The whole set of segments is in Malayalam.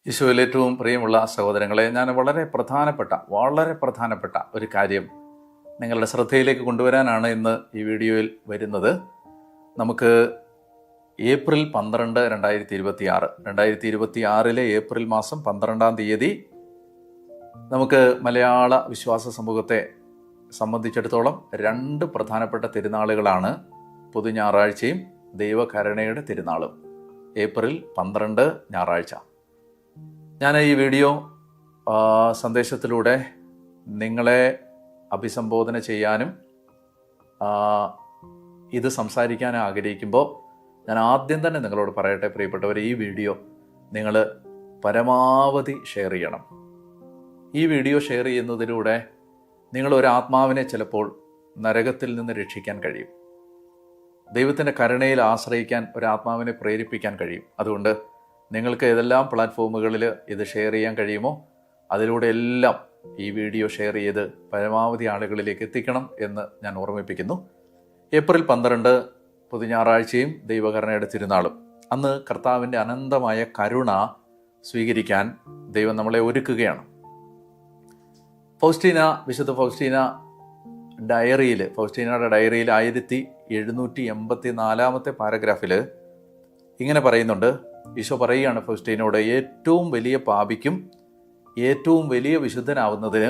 ഈശോയിൽ ഏറ്റവും പ്രിയമുള്ള സഹോദരങ്ങളെ, ഞാൻ വളരെ പ്രധാനപ്പെട്ട ഒരു കാര്യം നിങ്ങളുടെ ശ്രദ്ധയിലേക്ക് കൊണ്ടുവരാനാണ് ഇന്ന് ഈ വീഡിയോയിൽ വരുന്നത്. നമുക്ക് ഏപ്രിൽ 12, 2026 ഏപ്രിൽ മാസം 12-ാം തീയതി നമുക്ക് മലയാള വിശ്വാസ സമൂഹത്തെ സംബന്ധിച്ചിടത്തോളം രണ്ട് പ്രധാനപ്പെട്ട തിരുനാളുകളാണ് പൊതു ഞായറാഴ്ചയും ദൈവകരുണയുടെ തിരുനാളും. ഏപ്രിൽ 12 ഞായറാഴ്ച. ഞാൻ ഈ വീഡിയോ സന്ദേശത്തിലൂടെ നിങ്ങളെ അഭിസംബോധന ചെയ്യാനും ഇത് സംസാരിക്കാൻ ആഗ്രഹിക്കുമ്പോൾ ഞാൻ ആദ്യം തന്നെ നിങ്ങളോട് പറയട്ടെ, പ്രിയപ്പെട്ടവർ, ഈ വീഡിയോ നിങ്ങൾ പരമാവധി ഷെയർ ചെയ്യണം. ഈ വീഡിയോ ഷെയർ ചെയ്യുന്നതിലൂടെ നിങ്ങളൊരാത്മാവിനെ ചിലപ്പോൾ നരകത്തിൽ നിന്ന് രക്ഷിക്കാൻ കഴിയും. ദൈവത്തിൻ്റെ കരുണയിൽ ആശ്രയിക്കാൻ ഒരാത്മാവിനെ പ്രേരിപ്പിക്കാൻ കഴിയും. അതുകൊണ്ട് നിങ്ങൾക്ക് ഏതെല്ലാം പ്ലാറ്റ്ഫോമുകളിൽ ഇത് ഷെയർ ചെയ്യാൻ കഴിയുമോ അതിലൂടെ എല്ലാം ഈ വീഡിയോ ഷെയർ ചെയ്ത് പരമാവധി ആളുകളിലേക്ക് എത്തിക്കണം എന്ന് ഞാൻ ഓർമ്മിപ്പിക്കുന്നു. ഏപ്രിൽ 12 പൊതു ഞായറാഴ്ചയും ദൈവകരുണയുടെ തിരുനാളും. അന്ന് കർത്താവിൻ്റെ അനന്തമായ കരുണ സ്വീകരിക്കാൻ ദൈവം നമ്മളെ ഒരുക്കുകയാണ്. വിശുദ്ധ ഫൗസ്റ്റീനയുടെ ഡയറിയിൽ 1784 പാരഗ്രാഫിൽ ഇങ്ങനെ പറയുന്നുണ്ട്. ഈശോ പറയുകയാണ് ഫൗസ്റ്റീനോട്, ഏറ്റവും വലിയ പാപിക്കും ഏറ്റവും വലിയ വിശുദ്ധനാവുന്നതിന്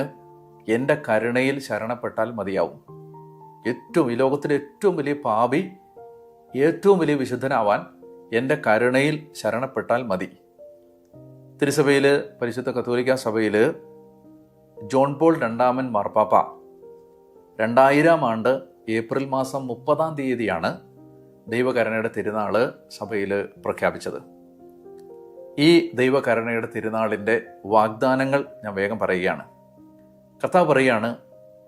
എൻ്റെ കരുണയിൽ ശരണപ്പെട്ടാൽ മതിയാവും. ഈ ലോകത്തിലെ ഏറ്റവും വലിയ പാപി ഏറ്റവും വലിയ വിശുദ്ധനാവാൻ എൻ്റെ കരുണയിൽ ശരണപ്പെട്ടാൽ മതി. തിരുസഭയിൽ, പരിശുദ്ധ കത്തോലിക്ക സഭയിൽ ജോൺ പോൾ രണ്ടാമൻ മാർപ്പാപ്പ 2000 ആണ്ട് ഏപ്രിൽ മാസം 30-ാം തീയതിയാണ് ദൈവകരുണയുടെ തിരുനാള് സഭയിൽ പ്രഖ്യാപിച്ചത്. ഈ ദൈവകരുണയുടെ തിരുനാളിൻ്റെ വാഗ്ദാനങ്ങൾ ഞാൻ വേഗം പറയുകയാണ്. കർത്താവ് പറയുകയാണ്,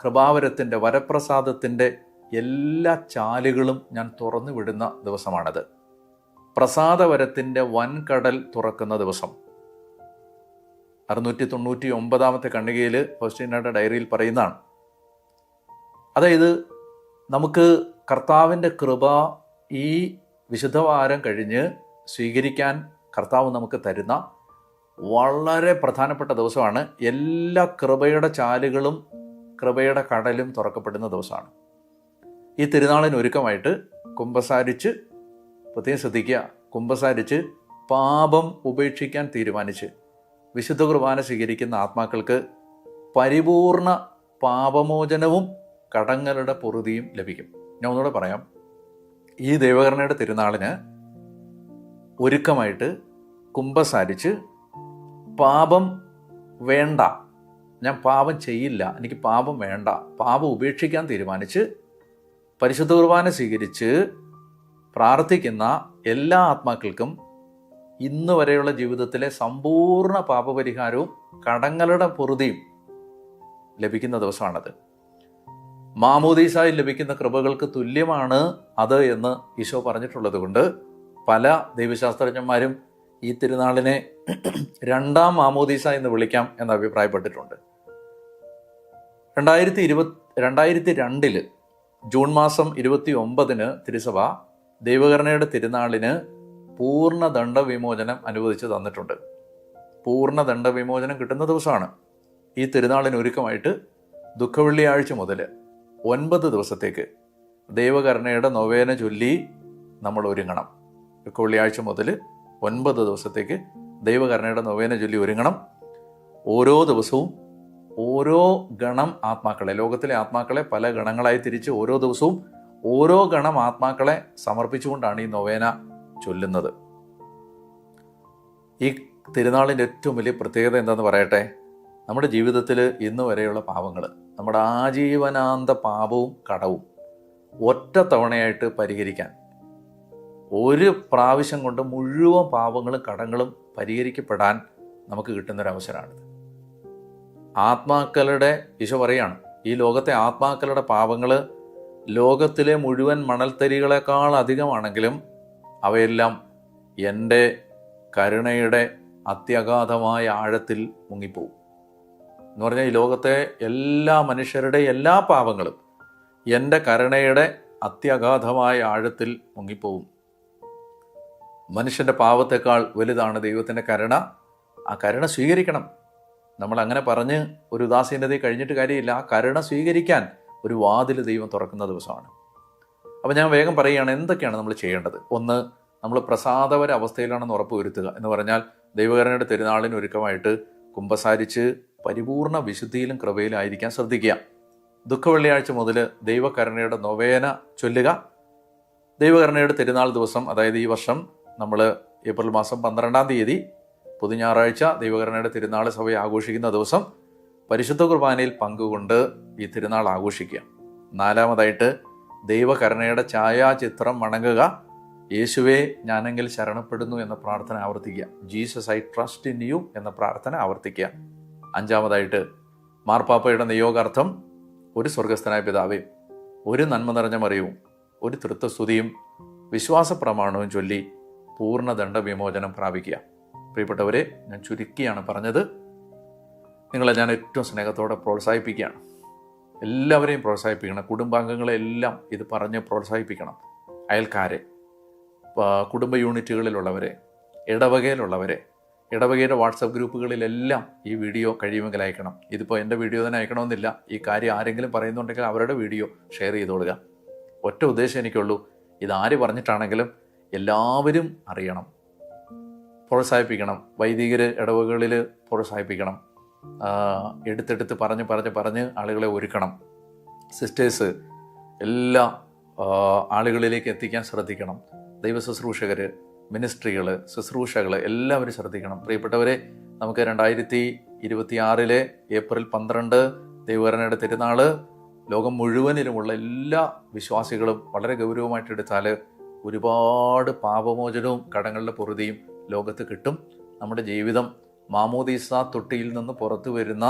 കൃപാവരത്തിൻ്റെ വരപ്രസാദത്തിൻ്റെ എല്ലാ ചാലുകളും ഞാൻ തുറന്നു വിടുന്ന ദിവസമാണത്. പ്രസാദവരത്തിൻ്റെ വൻകടൽ തുറക്കുന്ന ദിവസം. 699-ാമത്തെ ഖണ്ഡികയിൽ ഫൗസ്റ്റീനയുടെ ഡയറിയിൽ പറയുന്നതാണ്. അതായത് നമുക്ക് കർത്താവിൻ്റെ കൃപ ഈ വിശുദ്ധവാരം കഴിഞ്ഞ് സ്വീകരിക്കാൻ കർത്താവ് നമുക്ക് തരുന്ന വളരെ പ്രധാനപ്പെട്ട ദിവസമാണ്. എല്ലാ കൃപയുടെ ചാലുകളും കൃപയുടെ കടലും തുറക്കപ്പെടുന്ന ദിവസമാണ്. ഈ തിരുനാളിന് ഒരുക്കമായിട്ട് പ്രത്യേകം ശ്രദ്ധിക്കുക, കുമ്പസാരിച്ച് പാപം ഉപേക്ഷിക്കാൻ തീരുമാനിച്ച് വിശുദ്ധ കുർബാന സ്വീകരിക്കുന്ന ആത്മാക്കൾക്ക് പരിപൂർണ പാപമോചനവും കടങ്ങളുടെ പൊറുതിയും ലഭിക്കും. ഞാൻ ഒന്നുകൂടെ പറയാം. ഈ ദൈവകരുണയുടെ തിരുനാളിന് ഒരുക്കമായിട്ട് കുമ്പസാരിച്ച് പാപം വേണ്ട, ഞാൻ പാപം ചെയ്യില്ല, എനിക്ക് പാപം വേണ്ട, പാപം ഉപേക്ഷിക്കാൻ തീരുമാനിച്ച് പരിശുദ്ധ കുർബാന സ്വീകരിച്ച് പ്രാർത്ഥിക്കുന്ന എല്ലാ ആത്മാക്കൾക്കും ഇന്ന് വരെയുള്ള ജീവിതത്തിലെ സമ്പൂർണ്ണ പാപപരിഹാരവും കടങ്ങളുടെ പൊറുതിയും ലഭിക്കുന്ന ദിവസമാണത്. മാമോദീസായിൽ ലഭിക്കുന്ന കൃപകൾക്ക് തുല്യമാണ് അത് എന്ന് ഈശോ പറഞ്ഞിട്ടുള്ളത് കൊണ്ട് പല ദൈവശാസ്ത്രജ്ഞന്മാരും ഈ തിരുനാളിനെ 2-ാം മാമോദീസ എന്ന് വിളിക്കാം എന്ന് അഭിപ്രായപ്പെട്ടിട്ടുണ്ട്. 2002 ജൂൺ മാസം 29 തിരുസഭ ദൈവകരുണയുടെ തിരുനാളിന് പൂർണ്ണ ദണ്ഡവിമോചനം അനുവദിച്ച് തന്നിട്ടുണ്ട്. പൂർണ്ണ ദണ്ഡവിമോചനം കിട്ടുന്ന ദിവസമാണ്. ഈ തിരുനാളിന് ഒരുക്കമായിട്ട് ദുഃഖവെള്ളിയാഴ്ച മുതൽ 9 ദിവസത്തേക്ക് ദൈവകരുണയുടെ നൊവേന ചൊല്ലി നമ്മൾ ഒരുങ്ങണം. ദുഃഖവെള്ളിയാഴ്ച മുതൽ 9 ദിവസത്തേക്ക് ദൈവകരുണയുടെ നൊവേന ചൊല്ലി ഒരുങ്ങണം. ഓരോ ദിവസവും ഓരോ ഗണം ആത്മാക്കളെ, ലോകത്തിലെ ആത്മാക്കളെ പല ഗണങ്ങളായി തിരിച്ച് ഓരോ ദിവസവും ഓരോ ഗണം ആത്മാക്കളെ സമർപ്പിച്ചുകൊണ്ടാണ് ഈ നൊവേന ചൊല്ലുന്നത്. ഈ തിരുനാളിൻ്റെ ഏറ്റവും വലിയ പ്രത്യേകത എന്താണെന്ന് പറയട്ടെ. നമ്മുടെ ജീവിതത്തിൽ ഇന്ന് വരെയുള്ള പാപങ്ങൾ, നമ്മുടെ ആജീവനാന്ത പാപവും കടവും ഒറ്റ തവണയായിട്ട് പരിഹരിക്കാൻ, ഒരു പ്രാവശ്യം കൊണ്ട് മുഴുവൻ പാപങ്ങളും കടങ്ങളും പരിഹരിക്കപ്പെടാൻ നമുക്ക് കിട്ടുന്നൊരവസരമാണിത്. ആത്മാക്കളുടെ, ഈശോ പറയാണ്, ഈ ലോകത്തെ ആത്മാക്കളുടെ പാപങ്ങൾ ലോകത്തിലെ മുഴുവൻ മണൽത്തരികളെക്കാൾ അധികമാണെങ്കിലും അവയെല്ലാം എൻ്റെ കരുണയുടെ അത്യഗാധമായ ആഴത്തിൽ മുങ്ങിപ്പോവും എന്ന് പറഞ്ഞാൽ, ഈ ലോകത്തെ എല്ലാ മനുഷ്യരുടെ എല്ലാ പാപങ്ങളും എൻ്റെ കരുണയുടെ അത്യഗാധമായ ആഴത്തിൽ മുങ്ങിപ്പോവും. മനുഷ്യൻ്റെ പാപത്തെക്കാൾ വലുതാണ് ദൈവത്തിൻ്റെ കരുണ. ആ കരുണ സ്വീകരിക്കണം. നമ്മൾ അങ്ങനെ പറഞ്ഞ് ഒരു ഉദാസീനതയെ കഴിഞ്ഞിട്ട് കാര്യമില്ല. ആ കരുണ സ്വീകരിക്കാൻ ഒരു വാതിൽ ദൈവം തുറക്കുന്ന ദിവസമാണ്. അപ്പോൾ ഞാൻ വേഗം പറയുകയാണ് എന്തൊക്കെയാണ് നമ്മൾ ചെയ്യേണ്ടത്. ഒന്ന്, നമ്മൾ പ്രസാദപര അവസ്ഥയിലാണെന്ന് ഉറപ്പ് വരുത്തുക. എന്ന് പറഞ്ഞാൽ ദൈവകരുണയുടെ തിരുനാളിന് ഒരുക്കമായിട്ട് കുമ്പസാരിച്ച് പരിപൂർണ വിശുദ്ധിയിലും കൃപയിലും ആയിരിക്കാൻ ശ്രദ്ധിക്കുക. ദുഃഖവെള്ളിയാഴ്ച മുതൽ ദൈവകരുണയുടെ നൊവേന ചൊല്ലുക. ദൈവകരുണയുടെ തിരുനാൾ ദിവസം, അതായത് ഈ വർഷം നമ്മൾ ഏപ്രിൽ മാസം 12-ാം തീയതി പൊതു ഞായറാഴ്ച ദൈവകരുണയുടെ തിരുനാൾ സഭ ആഘോഷിക്കുന്ന ദിവസം പരിശുദ്ധ കുർബാനയിൽ പങ്കുകൊണ്ട് ഈ തിരുനാൾ ആഘോഷിക്കുക. 4-മതായിട്ട് ദൈവകരുണയുടെ ഛായാചിത്രം വണങ്ങുക. യേശുവേ ഞാനെങ്കിൽ ശരണപ്പെടുന്നു എന്ന പ്രാർത്ഥന ആവർത്തിക്കുക. Jesus I trust in you എന്ന പ്രാർത്ഥന ആവർത്തിക്കുക. 5-മതായിട്ട് മാർപ്പാപ്പയുടെ നിയോഗാർത്ഥം ഒരു സ്വർഗസ്ഥനായ പിതാവേ, ഒരു നന്മ നിറഞ്ഞ മറിയവും, ഒരു തൃത്വസ്തുതിയും വിശ്വാസ പ്രമാണവും ചൊല്ലി പൂർണ്ണദണ്ഡ വിമോചനം പ്രാപിക്കുക. പ്രിയപ്പെട്ടവരെ, ഞാൻ ചുരുക്കിയാണ് പറഞ്ഞത്. നിങ്ങളെ ഞാൻ ഏറ്റവും സ്നേഹത്തോടെ പ്രോത്സാഹിപ്പിക്കുകയാണ്. എല്ലാവരെയും പ്രോത്സാഹിപ്പിക്കണം. കുടുംബാംഗങ്ങളെല്ലാം ഇത് പറഞ്ഞ് പ്രോത്സാഹിപ്പിക്കണം. അയൽക്കാരെ, കുടുംബ യൂണിറ്റുകളിലുള്ളവരെ, ഇടവകയിലുള്ളവരെ, ഇടവകയുടെ വാട്സപ്പ് ഗ്രൂപ്പുകളിലെല്ലാം ഈ വീഡിയോ കഴിയുമെങ്കിൽ അയക്കണം. ഇതിപ്പോൾ എൻ്റെ വീഡിയോ തന്നെ അയക്കണമെന്നില്ല. ഈ കാര്യം ആരെങ്കിലും പറയുന്നുണ്ടെങ്കിൽ അവരുടെ വീഡിയോ ഷെയർ ചെയ്തോളുക. ഒറ്റ ഉദ്ദേശം എനിക്കുള്ളൂ, ഇതാര് പറഞ്ഞിട്ടാണെങ്കിലും എല്ലാവരും അറിയണം. പ്രോത്സാഹിപ്പിക്കണം. വൈദികർ ഇടവകളിൽ പ്രോത്സാഹിപ്പിക്കണം. എടുത്തെടുത്ത് പറഞ്ഞ് ആളുകളെ ഒരുക്കണം. സിസ്റ്റേഴ്സ് എല്ലാ ആളുകളിലേക്ക് എത്തിക്കാൻ ശ്രദ്ധിക്കണം. ദൈവ ശുശ്രൂഷകർ, മിനിസ്ട്രികൾ, ശുശ്രൂഷകൾ എല്ലാവരും ശ്രദ്ധിക്കണം. പ്രിയപ്പെട്ടവരെ, നമുക്ക് 2026 ഏപ്രിൽ 12 ദൈവകരുണയുടെ തിരുനാൾ ലോകം മുഴുവനിലുമുള്ള എല്ലാ വിശ്വാസികളും വളരെ ഗൗരവമായിട്ട് എടുത്താൽ ഒരുപാട് പാപമോചനവും കടങ്ങളുടെ പൊറുതിയും ലോകത്ത് കിട്ടും. നമ്മുടെ ജീവിതം മാമോദീസ തൊട്ടിയിൽ നിന്ന് പുറത്തു വരുന്ന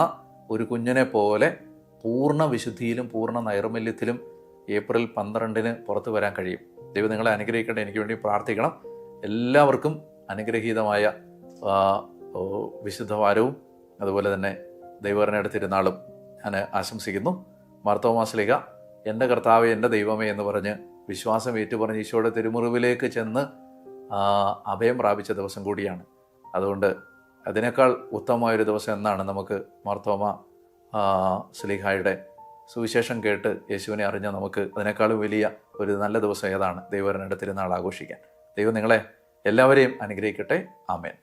ഒരു കുഞ്ഞിനെ പോലെ പൂർണ്ണ വിശുദ്ധിയിലും പൂർണ്ണ നൈർമല്യത്തിലും ഏപ്രിൽ 12 പുറത്തു വരാൻ കഴിയും. ദൈവം നിങ്ങളെ അനുഗ്രഹിക്കട്ടെ. എനിക്ക് വേണ്ടി പ്രാർത്ഥിക്കണം. എല്ലാവർക്കും അനുഗ്രഹീതമായ വിശുദ്ധവാരവും അതുപോലെ തന്നെ ദൈവകരുണയുടെ തിരുനാളും ഞാൻ ആശംസിക്കുന്നു. മാർത്തോമാ ശ്ലീഹ എൻ്റെ കർത്താവേ, എൻ്റെ ദൈവമേ എന്ന് പറഞ്ഞ് വിശ്വാസം ഏറ്റുപറഞ്ഞ് ഈശോയുടെ തിരുമുറിവിലേക്ക് ചെന്ന് അഭയം പ്രാപിച്ച ദിവസം കൂടിയാണ്. അതുകൊണ്ട് അതിനേക്കാൾ ഉത്തമമായൊരു ദിവസം എന്നാണ് നമുക്ക് മാർത്തോമാ ശ്ലീഹായുടെ സുവിശേഷം കേട്ട് യേശുവിനെ അറിഞ്ഞ നമുക്ക് അതിനേക്കാളും വലിയ ഒരു നല്ല ദിവസം ഏതാണ്? ദൈവകരുണയുടെ തിരുനാൾ ആഘോഷിക്കാൻ. ദൈവം നിങ്ങളെ എല്ലാവരെയും അനുഗ്രഹിക്കട്ടെ. ആമേൻ.